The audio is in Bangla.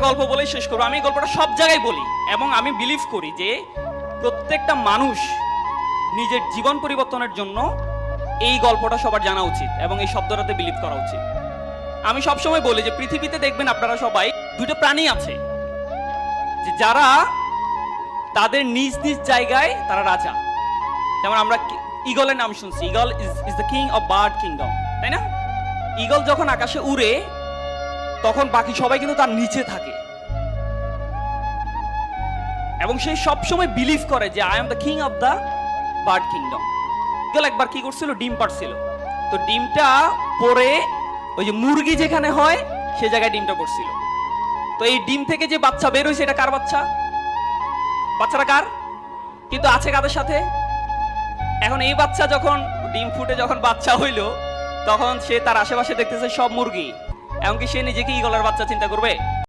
একটা গল্প বলেই শেষ করবো। আমি এই গল্পটা সব জায়গায় বলি এবং আমি বিলিভ করি যে প্রত্যেকটা মানুষ নিজের জীবন পরিবর্তনের জন্য এই গল্পটা সবার জানা উচিত এবং এই শব্দটাতে বিলিভ করা উচিত। আমি সবসময় বলি যে পৃথিবীতে দেখবেন আপনারা সবাই দুটো প্রাণী আছে যে যারা তাদের নিজ নিজ জায়গায় তারা রাজা। যেমন আমরা ঈগলের নাম শুনছি, eagle is the king of bird kingdom, তাই না? ঈগল যখন আকাশে উড়ে তখন বাকি সবাই কিন্তু তার নিচে থাকে এবং সে সবসময় বিলিভ করে যে I am the king of the bird kingdom. Eagle একবার কি করছিল, ডিম পাড়ছিল। তো ডিমটা পরে ওই যে মুরগি যেখানে হয় সে জায়গায় ডিমটা পড়ছিল। তো এই ডিম থেকে যে বাচ্চা বের হয়েছে এটা কার বাচ্চা? বাচ্চাটা কার? কিন্তু আছে কাদের সাথে? এখন এই বাচ্চা যখন ডিম ফুটে যখন বাচ্চা হইলো তখন সে তার আশেপাশে দেখতেছে সব মুরগি, এমনকি সে নিজেকে ঈগলের বাচ্চা চিন্তা করবে?